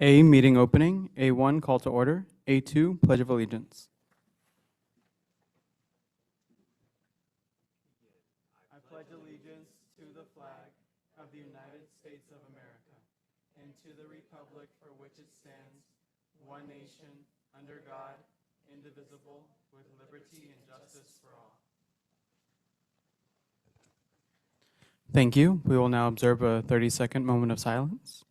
A, meeting opening. A1, call to order. A2, pledge of allegiance. I pledge allegiance to the flag of the United States of America and to the republic for which it stands, one nation, under God, indivisible, with liberty and justice for all. Thank you. We will now observe a 30-second moment of silence.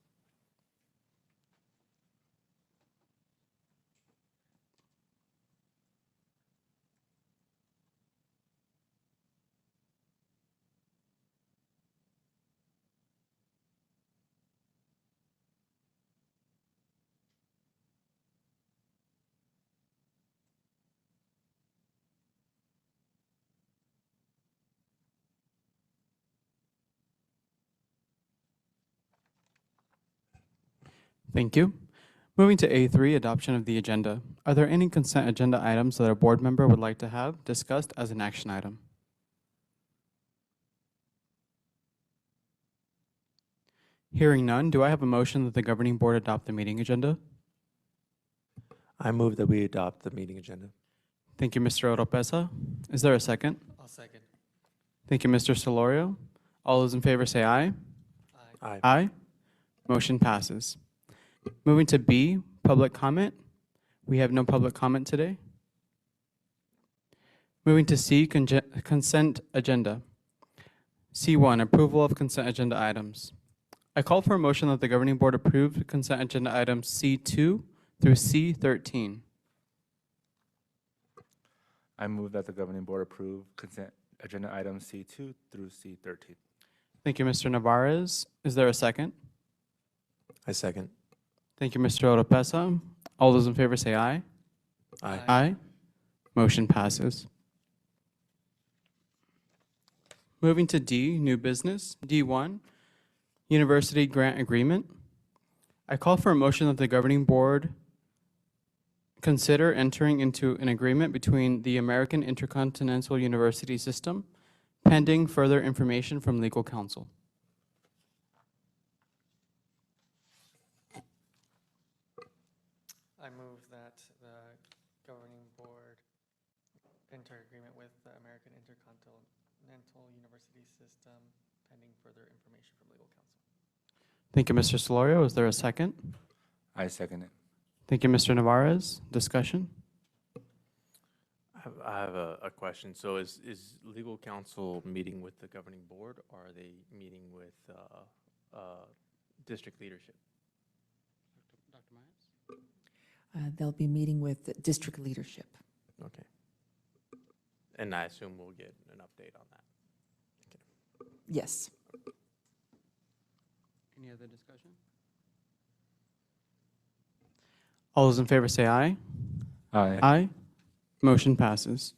Thank you. Moving to A3, adoption of the agenda. Are there any consent agenda items that a board member would like to have discussed as an action item? Hearing none, do I have a motion that the governing board adopt the meeting agenda? I move that we adopt the meeting agenda. Thank you, Mr. Oropesa. Is there a second? I'll second. Thank you, Mr. Solorio. All those in favor say aye. Aye. Aye. Motion passes. Moving to B, public comment. We have no public comment today. Moving to C, consent agenda. C1, approval of consent agenda items. I call for a motion that the governing board approve consent agenda items C2 through C13. I move that the governing board approve consent agenda items C2 through C13. Thank you, Mr. Navarez. Is there a second? I second. Thank you, Mr. Oropesa. All those in favor say aye. Aye. Aye. Motion passes. Moving to D, new business. D1, university grant agreement. I call for a motion that the governing board consider entering into an agreement between the American Intercontinental University System pending further information from legal counsel. I move that the governing board enter agreement with the American Intercontinental University System pending further information from legal counsel. Thank you, Mr. Solorio. Is there a second? I second it. Thank you, Mr. Navarez. Discussion? I have a question. So is legal counsel meeting with the governing board, or are they meeting with district leadership? Dr. Myers? They'll be meeting with district leadership. Okay. And I assume we'll get an update on that. Okay. Yes. Any other discussion? All those in favor say aye. Aye. Aye. Motion passes.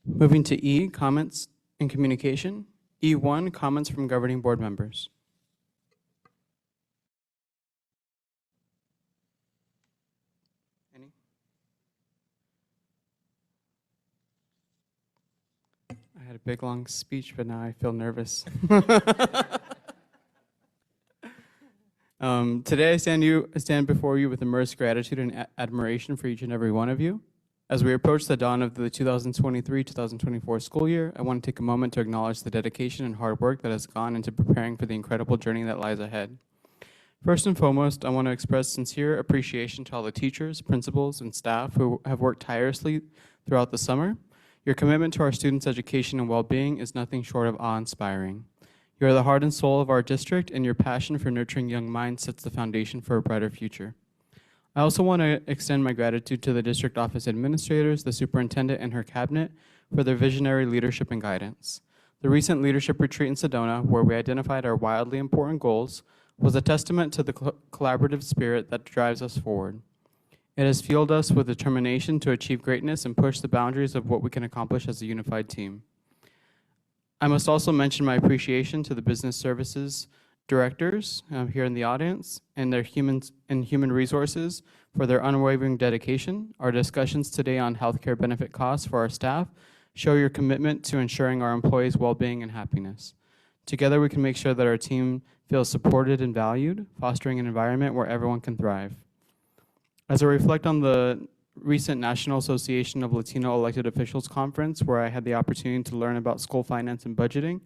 Moving to E, comments and communication. E1, comments from governing board members. Any? I had a big long speech, but now I feel nervous. Today I stand before you with immense gratitude and admiration for each and every one of you. As we approach the dawn of the 2023-2024 school year, I want to take a moment to acknowledge the dedication and hard work that has gone into preparing for the incredible journey that lies ahead. First and foremost, I want to express sincere appreciation to all the teachers, principals, and staff who have worked tirelessly throughout the summer. Your commitment to our students' education and well-being is nothing short of awe-inspiring. You are the heart and soul of our district, and your passion for nurturing young minds sets the foundation for a brighter future. I also want to extend my gratitude to the district office administrators, the superintendent, and her cabinet for their visionary leadership and guidance. The recent leadership retreat in Sedona, where we identified our wildly important goals, was a testament to the collaborative spirit that drives us forward. It has fueled us with determination to achieve greatness and push the boundaries of what we can accomplish as a unified team. I must also mention my appreciation to the business services directors here in the audience and their human resources for their unwavering dedication. Our discussions today on healthcare benefit costs for our staff show your commitment to ensuring our employees' well-being and happiness. Together, we can make sure that our team feels supported and valued, fostering an environment where everyone can thrive. As I reflect on the recent National Association of Latino Elected Officials conference, where I had the opportunity to learn about school finance and budgeting,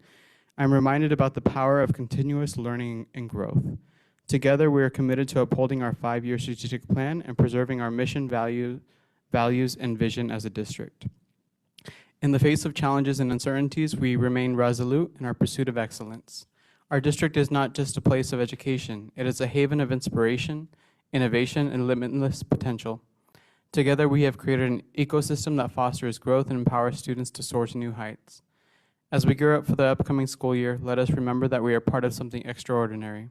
I'm reminded about the power of continuous learning and growth. Together, we are committed to upholding our 5-year strategic plan and preserving our mission, values, and vision as a district. In the face of challenges and uncertainties, we remain resolute in our pursuit of excellence. Our district is not just a place of education, it is a haven of inspiration, innovation, and limitless potential. Together, we have created an ecosystem that fosters growth and empowers students to soar to new heights. As we gear up for the upcoming school year, let us remember that we are part of something extraordinary.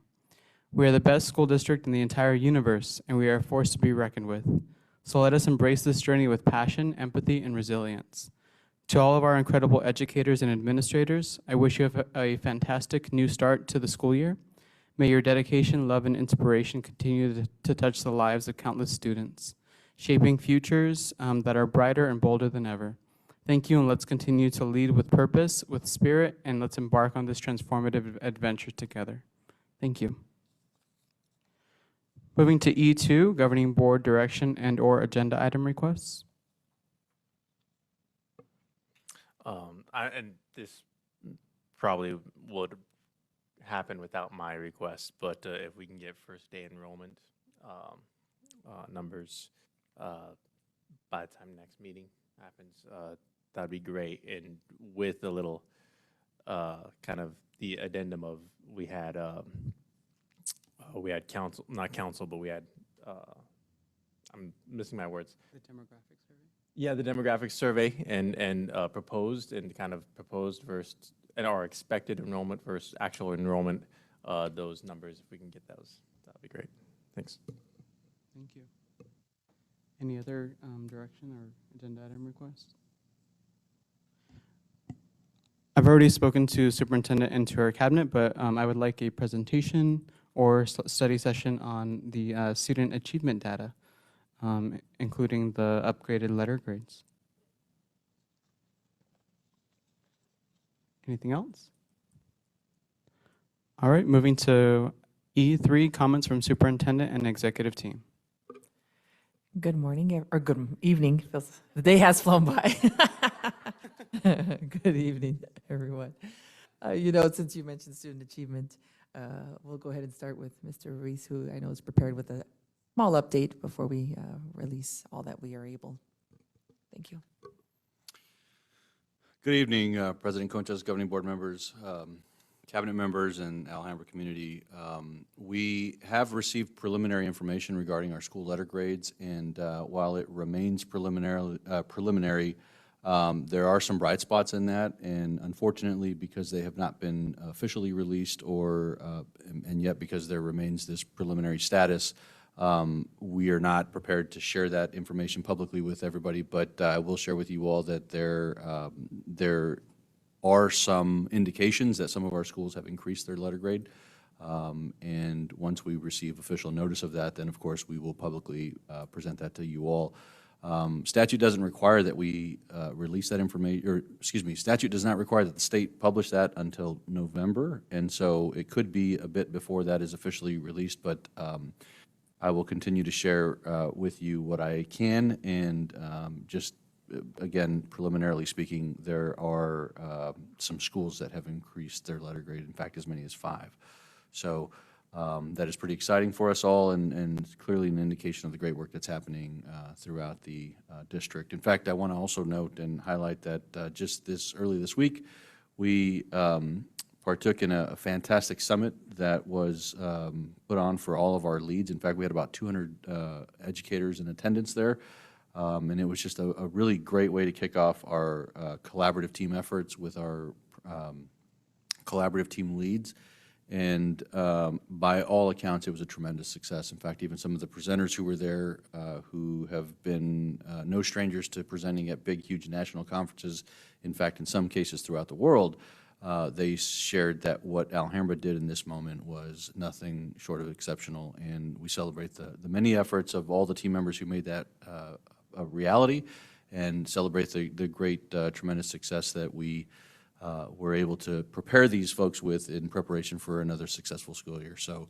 We are the best school district in the entire universe, and we are a force to be reckoned with. So let us embrace this journey with passion, empathy, and resilience. To all of our incredible educators and administrators, I wish you a fantastic new start to the school year. May your dedication, love, and inspiration continue to touch the lives of countless students, shaping futures that are brighter and bolder than ever. Thank you, and let's continue to lead with purpose, with spirit, and let's embark on this transformative adventure together. Thank you. Moving to E2, Governing Board Direction and/or Agenda Item Requests. And this probably would happen without my request, but if we can get first day enrollment numbers by the time next meeting happens, that'd be great. And with a little kind of the addendum of we had council, not council, but we had I'm missing my words. The demographic survey? Yeah, the demographic survey and proposed versus and our expected enrollment versus actual enrollment, those numbers, if we can get those, that would be great. Thanks. Thank you. Any other direction or agenda item requests? I've already spoken to superintendent and to our cabinet, but I would like a presentation or study session on the student achievement data, including the upgraded letter grades. Anything else? All right, moving to E3, comments from superintendent and executive team. Good morning, or good evening. The day has flown by. Good evening, everyone. Since you mentioned student achievement, we'll go ahead and start with Mr. Ruiz, who I know is prepared with a small update before we release all that we are able. Thank you. Good evening, President Conchas, governing board members, cabinet members, and Alhambra community. We have received preliminary information regarding our school letter grades, and while it remains preliminary, there are some bright spots in that, and unfortunately, because they have not been officially released and yet because there remains this preliminary status, we are not prepared to share that information publicly with everybody, but I will share with you all that there are some indications that some of our schools have increased their letter grade. And once we receive official notice of that, then of course we will publicly present that to you all. Statute doesn't require that we release that information, or excuse me, statute does not require that the state publish that until November, and so it could be a bit before that is officially released, but I will continue to share with you what I can, and just again, preliminarily speaking, there are some schools that have increased their letter grade, in fact, as many as 5. So that is pretty exciting for us all, and clearly an indication of the great work that's happening throughout the district. In fact, I want to also note and highlight that just early this week, we partook in a fantastic summit that was put on for all of our leads. In fact, we had about 200 educators in attendance there, and it was just a really great way to kick off our collaborative team efforts with our collaborative team leads. And by all accounts, it was a tremendous success. In fact, even some of the presenters who were there, who have been no strangers to presenting at big, huge national conferences, in fact, in some cases throughout the world, they shared that what Alhambra did in this moment was nothing short of exceptional. And we celebrate the many efforts of all the team members who made that a reality, and celebrate the great, tremendous success that we we're able to prepare these folks with in preparation for another successful school year. So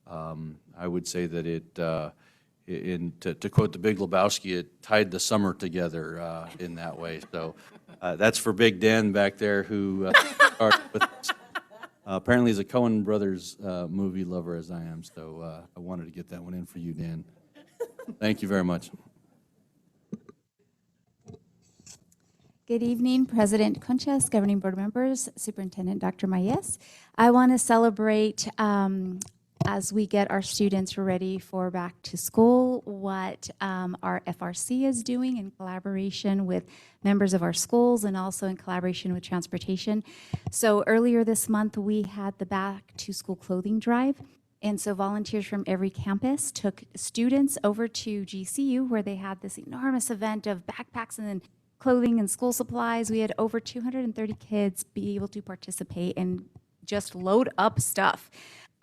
I would say that to quote the Big Lebowski, it tied the summer together in that way. So that's for Big Dan back there who started with us. Apparently he's a Coen Brothers movie lover as I am, so I wanted to get that one in for you, Dan. Thank you very much. Good evening, President Conchas, Governing Board members, Superintendent Dr. Mayes. I want to celebrate as we get our students ready for back to school what our FRC is doing in collaboration with members of our schools and also in collaboration with transportation. So earlier this month, we had the back to school clothing drive. And so volunteers from every campus took students over to GCU where they had this enormous event of backpacks and then clothing and school supplies. We had over 230 kids be able to participate and just load up stuff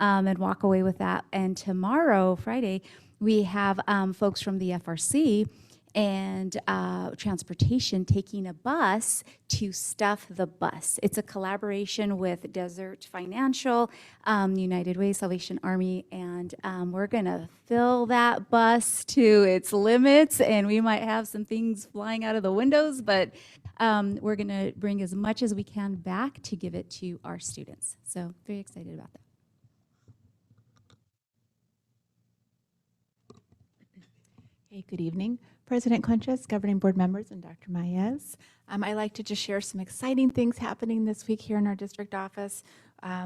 and walk away with that. And tomorrow, Friday, we have folks from the FRC and transportation taking a bus to stuff the bus. It's a collaboration with Desert Financial, United Way, Salvation Army, and we're gonna fill that bus to its limits, and we might have some things flying out of the windows, but we're gonna bring as much as we can back to give it to our students. So very excited about that. Hey, good evening. President Conchas, Governing Board members, and Dr. Mayes. I'd like to just share some exciting things happening this week here in our district office.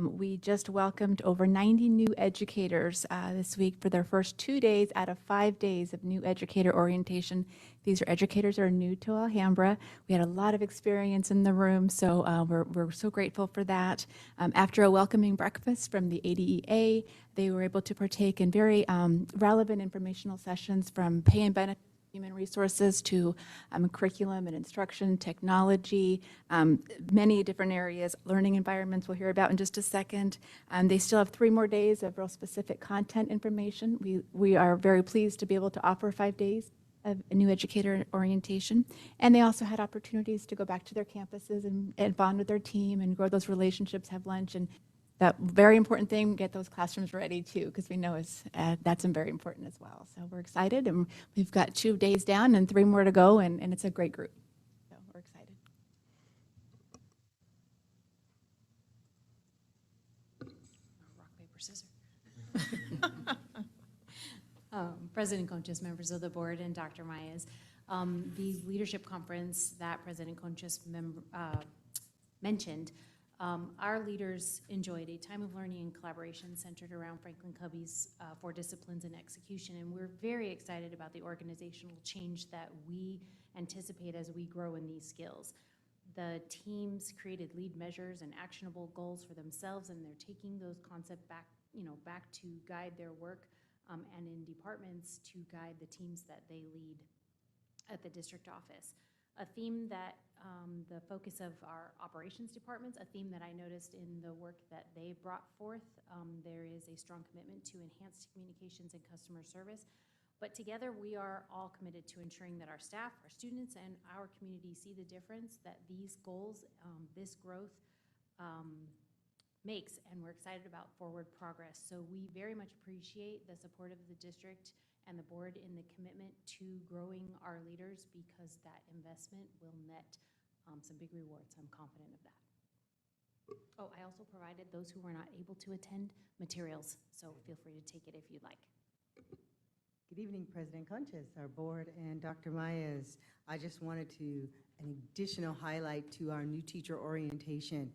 We just welcomed over 90 new educators this week for their first 2 days out of 5 days of new educator orientation. These are educators that are new to Alhambra. We had a lot of experience in the room, so we're so grateful for that. After a welcoming breakfast from the ADEA, they were able to partake in very relevant informational sessions from pay and benefits, human resources to curriculum and instruction, technology, many different areas, learning environments we'll hear about in just a second. They still have 3 more days of real specific content information. We are very pleased to be able to offer 5 days of a new educator orientation. And they also had opportunities to go back to their campuses and bond with their team and grow those relationships, have lunch, and that very important thing, get those classrooms ready too, because we know that's very important as well. So we're excited, and we've got 2 days down and 3 more to go, and it's a great group. So we're excited. Rock, paper, scissors. President Conchas, members of the board, and Dr. Mayes, the leadership conference that President Conchas mentioned, our leaders enjoyed a time of learning and collaboration centered around Franklin Covey's 4 disciplines and execution, and we're very excited about the organizational change that we anticipate as we grow in these skills. The teams created lead measures and actionable goals for themselves, and they're taking those concepts back, back to guide their work, and in departments to guide the teams that they lead at the district office. A theme that the focus of our operations departments, a theme that I noticed in the work that they brought forth, there is a strong commitment to enhanced communications and customer service. But together we are all committed to ensuring that our staff, our students, and our community see the difference that these goals, this growth makes, and we're excited about forward progress. So we very much appreciate the support of the district and the board in the commitment to growing our leaders, because that investment will net some big rewards. I'm confident of that. Oh, I also provided those who were not able to attend materials, so feel free to take it if you'd like. Good evening, President Conchas, our board, and Dr. Mayes. I just wanted an additional highlight to our new teacher orientation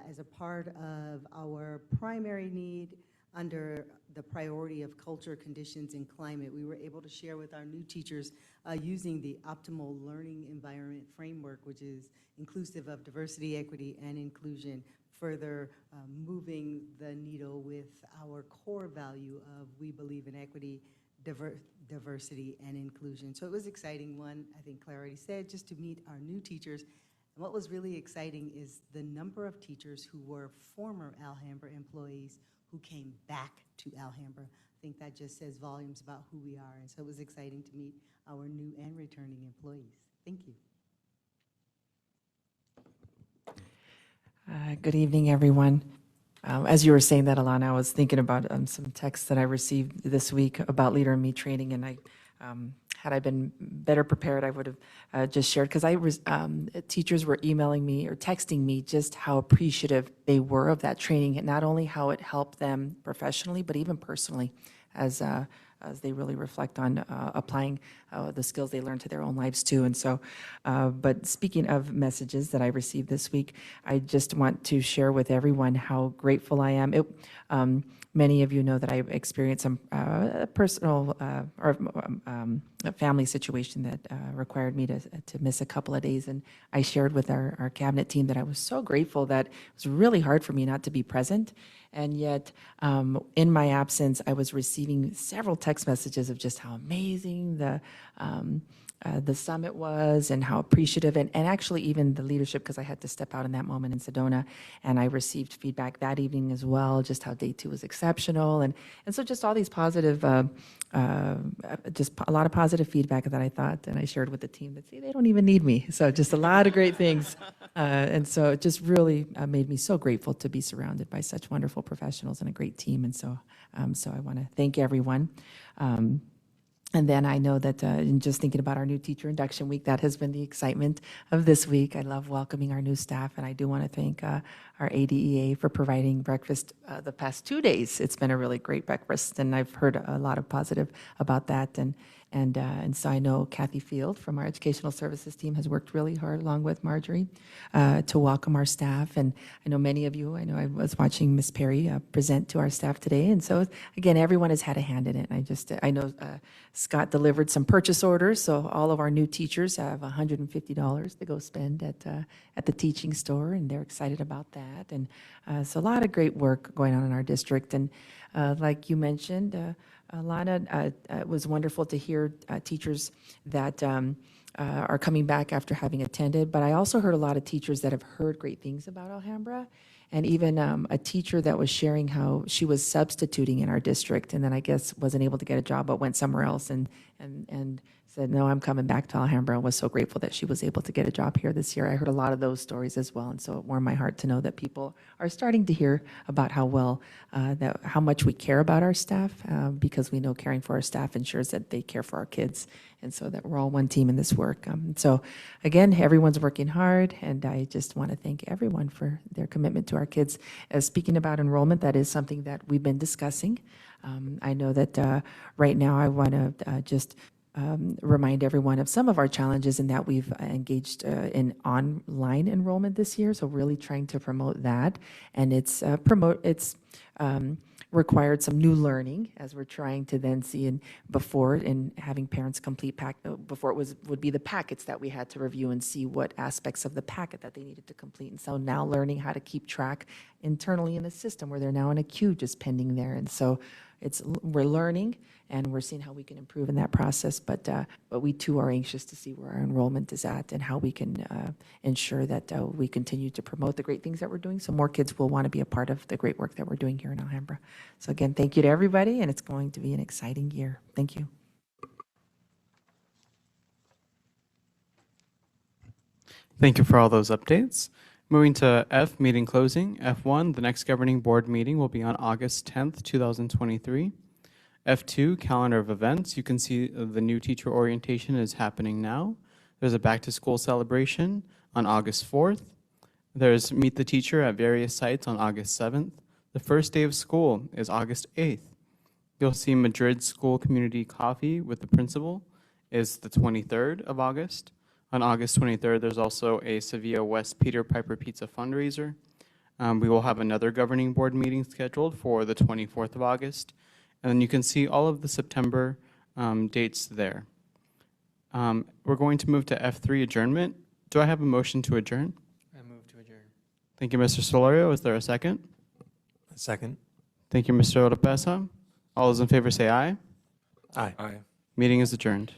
as a part of our primary need under the priority of culture, conditions, and climate. We were able to share with our new teachers using the optimal learning environment framework, which is inclusive of diversity, equity, and inclusion, further moving the needle with our core value of we believe in equity, diversity, and inclusion. So it was an exciting one, I think Claire already said, just to meet our new teachers. And what was really exciting is the number of teachers who were former Alhambra employees who came back to Alhambra. I think that just says volumes about who we are. And so it was exciting to meet our new and returning employees. Thank you. Good evening, everyone. As you were saying that, Alana, I was thinking about some texts that I received this week about Leader in Me training, and had I been better prepared, I would have just shared, because teachers were emailing me or texting me just how appreciative they were of that training, and not only how it helped them professionally, but even personally, as they really reflect on applying the skills they learned to their own lives too. And so, but speaking of messages that I received this week, I just want to share with everyone how grateful I am. Many of you know that I experienced some personal or a family situation that required me to miss a couple of days. And I shared with our cabinet team that I was so grateful that it was really hard for me not to be present. And yet, in my absence, I was receiving several text messages of just how amazing the summit was and how appreciative, and actually even the leadership, because I had to step out in that moment in Sedona, and I received feedback that evening as well, just how day 2 was exceptional. And so just all these positive, just a lot of positive feedback that I thought, and I shared with the team that, see, they don't even need me. So just a lot of great things. And so it just really made me so grateful to be surrounded by such wonderful professionals and a great team. And so, so I want to thank everyone. And then I know that in just thinking about our new teacher induction week, that has been the excitement of this week. I love welcoming our new staff, and I do want to thank our ADEA for providing breakfast the past 2 days. It's been a really great breakfast, and I've heard a lot of positive about that. And so I know Kathy Field from our educational services team has worked really hard along with Marjorie to welcome our staff. And I know many of you, I know I was watching Miss Perry present to our staff today. And so again, everyone has had a hand in it. And I know Scott delivered some purchase orders. So all of our new teachers have $150 to go spend at the teaching store, and they're excited about that. And so a lot of great work going on in our district. And like you mentioned, Lana, it was wonderful to hear teachers that are coming back after having attended, but I also heard a lot of teachers that have heard great things about Alhambra, and even a teacher that was sharing how she was substituting in our district, and then I guess wasn't able to get a job but went somewhere else and said, no, I'm coming back to Alhambra, and was so grateful that she was able to get a job here this year. I heard a lot of those stories as well, and so it warmed my heart to know that people are starting to hear about how well, how much we care about our staff, because we know caring for our staff ensures that they care for our kids, and so that we're all one team in this work. So again, everyone's working hard, and I just want to thank everyone for their commitment to our kids. Speaking about enrollment, that is something that we've been discussing. I know that right now I want to just remind everyone of some of our challenges in that we've engaged in online enrollment this year, so really trying to promote that. And it's required some new learning as we're trying to then see in having parents complete before would be the packets that we had to review and see what aspects of the packet that they needed to complete. And so now learning how to keep track internally in the system where they're now in a queue just pending there. And so we're learning, and we're seeing how we can improve in that process, but we too are anxious to see where our enrollment is at and how we can ensure that we continue to promote the great things that we're doing, so more kids will want to be a part of the great work that we're doing here in Alhambra. So again, thank you to everybody, and it's going to be an exciting year. Thank you. Thank you for all those updates. Moving to F, meeting closing. F1, the next governing board meeting will be on August 10th, 2023. F2, calendar of events. You can see the new teacher orientation is happening now. There's a back to school celebration on August 4th. There's meet the teacher at various sites on August 7th. The first day of school is August 8th. You'll see Madrid School Community Coffee with the principal is the 23rd of August. On August 23rd, there's also a Sevilla West Peter Piper Pizza fundraiser. We will have another governing board meeting scheduled for the 24th of August. And then you can see all of the September dates there. We're going to move to F3, adjournment. Do I have a motion to adjourn? I move to adjourn. Thank you, Mr. Solorio. Is there a second? A second. Thank you, Mr. Oropesa. All those in favor say aye. Aye. Aye. Meeting is adjourned.